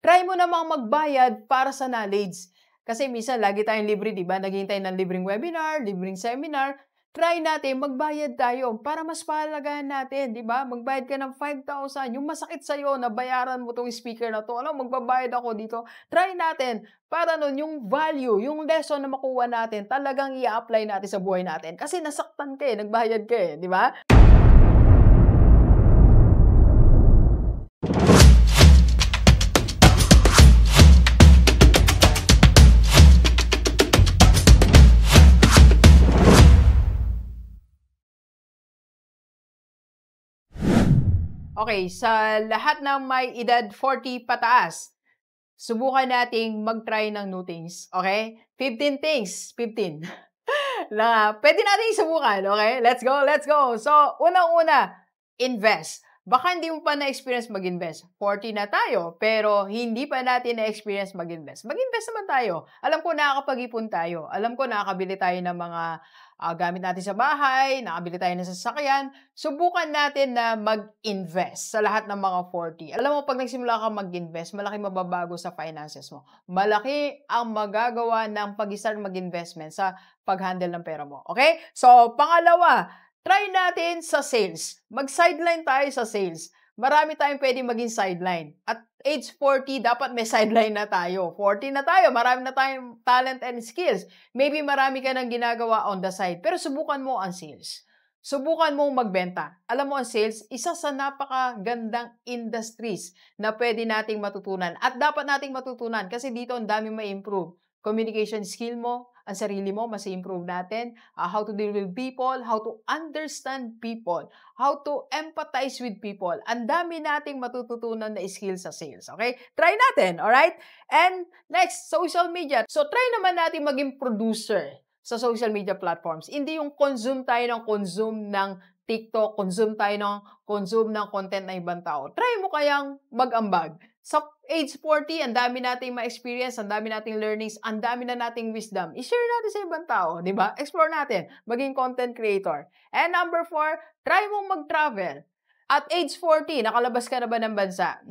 Try mo namang magbayad para sa knowledge. Kasi minsan lagi tayong libre, 'di ba? Naghihintay ng libreng webinar, libreng seminar. Try natin magbayad tayo para mas pahalagahan natin, 'di ba? Magbayad ka ng 5,000, yung masakit sa na bayaran mo 'tong speaker na 'to. Ano, magbabayad ako dito. Try natin para nun yung value, yung lesson na makuha natin, talagang i-apply natin sa buhay natin. Kasi nasaktan ka nagbayad ka 'di ba? Okay, sa lahat ng may edad 40 pataas, subukan nating mag-try ng new things, okay? 15 things, 15, na pwede nating subukan, okay? Let's go, let's go! So, unang-una, invest. Baka hindi mo pa na-experience mag-invest. 40 na tayo, pero hindi pa natin na-experience mag-invest. Mag-invest naman tayo. Alam ko nakakapag-ipon tayo. Alam ko nakakabili tayo ng mga gamit natin sa bahay, nakabili tayo ng sasakyan. Subukan natin na mag-invest sa lahat ng mga 40. Alam mo, pag nagsimula ka mag-invest, malaki mababago sa finances mo. Malaki ang magagawa ng pag-start mag-investment sa pag-handle ng pera mo. Okay? So, pangalawa, try natin sa sales. Mag-sideline tayo sa sales. Marami tayong pwedeng maging sideline. At age 40, dapat may sideline na tayo. 40 na tayo, marami na tayong talent and skills. Maybe marami ka nang ginagawa on the side. Pero subukan mo ang sales. Subukan mo magbenta. Alam mo ang sales, isa sa napakagandang industries na pwede nating matutunan. At dapat nating matutunan kasi dito ang dami ma-improve. Communication skill mo, ang sarili mo, mas improve natin. How to deal with people, how to understand people, how to empathize with people. Ang dami nating matututunan na skill sa sales. Okay? Try natin, alright? And next, social media. So, try naman natin maging producer sa social media platforms. Hindi yung consume ng TikTok, consume ng content ng ibang tao. Try mo kayang mag-ambag. Sa age 40, ang dami nating ma-experience, ang dami nating learnings, ang dami na nating wisdom. I-share natin sa ibang tao, di ba? Explore natin, maging content creator. And number 4, try mong mag-travel. At age 40, nakalabas ka na ba ng bansa?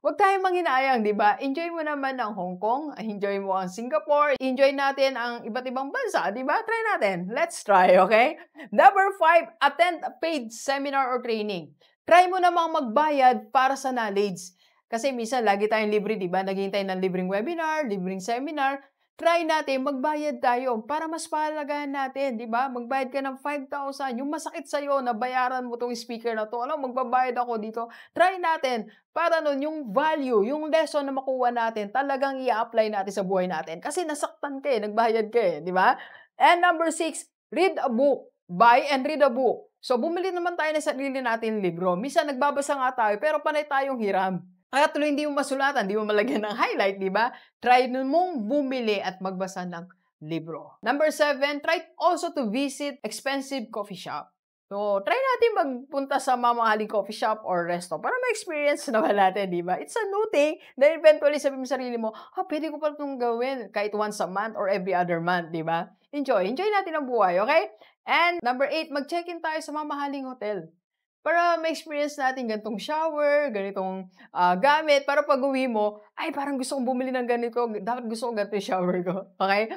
Huwag tayong manghinayang, di ba? Enjoy mo naman ang Hong Kong, enjoy mo ang Singapore, enjoy natin ang iba't ibang bansa, di ba? Try natin. Let's try, okay? Number 5, attend a paid seminar or training. Try mo namang magbayad para sa knowledge. Kasi minsan, lagi tayong libre, di ba? Naghihintay ng libreng webinar, libreng seminar. Try natin, magbayad tayo para mas pahalagahan natin, di ba? Magbayad ka ng 5,000. Yung masakit sa'yo na bayaran mo tong speaker na to, ano, magbabayad ako dito. Try natin para nun yung value, yung lesson na makuha natin, talagang i-apply natin sa buhay natin. Kasi nasaktan ka nagbayad ka di ba? And number 6, read a book. Buy and read a book. So, bumili naman tayo ng sarili natin libro. Minsan, nagbabasa nga tayo, pero panay tayong hiram. Kaya tuloy hindi mo masulatan, hindi mo malagyan ng highlight, di ba? Try nun mong bumili at magbasa ng libro. Number 7, try also to visit expensive coffee shop. So, try natin magpunta sa mamahaling coffee shop or resto para ma-experience naman natin, di ba? It's a new thing. Then eventually, sabi mo sa sarili mo, pwede ko pa itong gawin kahit once a month or every other month, di ba? Enjoy. Enjoy natin ang buhay, okay? And number 8, mag-check-in tayo sa mamahaling hotel. Para ma-experience natin ganitong shower, ganitong gamit, para pag-uwi mo, ay parang gusto kong bumili ng ganito, dapat gusto ko ganito yung shower ko. Okay?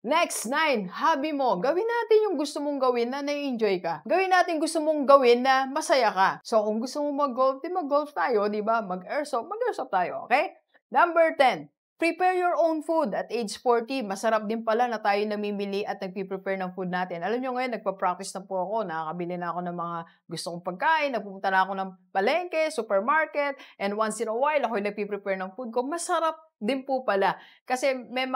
Next, 9, hobby mo. Gawin natin yung gusto mong gawin na na-enjoy ka. Gawin natin gusto mong gawin na masaya ka. So, kung gusto mong mag-golf, di mag-golf tayo, di ba? Mag-airsoft tayo, okay? Number 10, prepare your own food at age 40. Masarap din pala na tayo namimili at nagpiprepare ng food natin. Alam nyo ngayon, nagpa-practice na po ako. Nakakabili na ako ng mga gusto kong pagkain. Nagpupunta na ako ng palengke, supermarket. And once in a while, ako yung nagpiprepare ng food ko. Masarap din po pala. Kasi may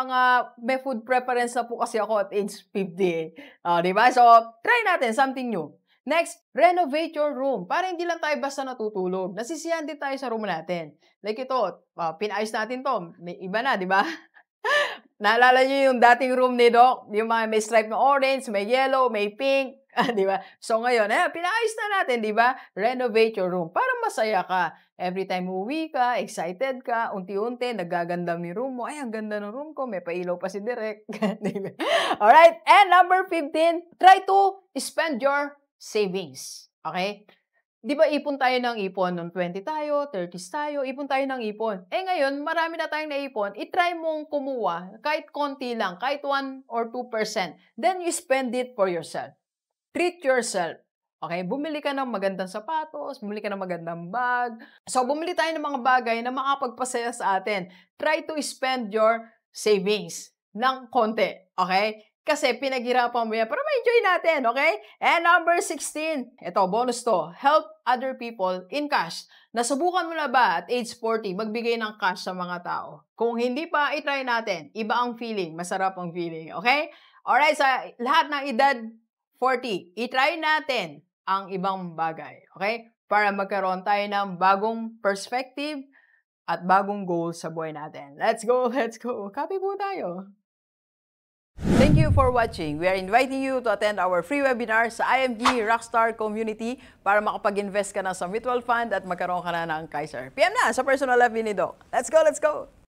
food preference na po kasi ako at age 50. Diba? So, try natin something new. Next, renovate your room. Para hindi lang tayo basta natutulog. Nasisiyahan din tayo sa room natin. Like ito, pinayos natin to. May iba na, di ba? Naalala niyo yung dating room ni Doc? Yung mga may stripe na orange, may yellow, may pink. Di ba? So ngayon, pinayos na natin, di ba? Renovate your room. Para masaya ka. Every time uwi ka, excited ka, unti-unti, nagaganda yung room mo. Ay, ang ganda ng room ko. May pailaw pa si Direk. Alright? And number 15, try to spend your savings. Okay? 'Di ba ipon tayo ng ipon, nung 20 tayo, 30s tayo, ipon tayo ng ipon. Eh ngayon, marami na tayong naipon, i-try mong kumuha kahit konti lang, kahit 1 or 2%. Then you spend it for yourself. Treat yourself. Okay? Bumili ka ng magandang sapatos, bumili ka ng magandang bag. So, bumili tayo ng mga bagay na makapagpasaya sa atin. Try to spend your savings ng konti. Okay? Kasi pinaghirapan mo yan para ma-enjoy natin, okay? And number 16, ito, bonus to, help other people in cash. Nasubukan mo na ba at age 40 magbigay ng cash sa mga tao? Kung hindi pa, i-try natin. Iba ang feeling, masarap ang feeling, okay? Alright, sa lahat ng edad 40, i-try natin ang ibang bagay, okay? Para magkaroon tayo ng bagong perspective at bagong goal sa buhay natin. Let's go, let's go. Copy po tayo. Thank you for watching. We are inviting you to attend our free webinar sa IMG Rockstar Community para makapag-invest ka na sa mutual fund at magkaroon ka na ng Kaiser. PM na sa personal FB ni Doc. Let's go, let's go!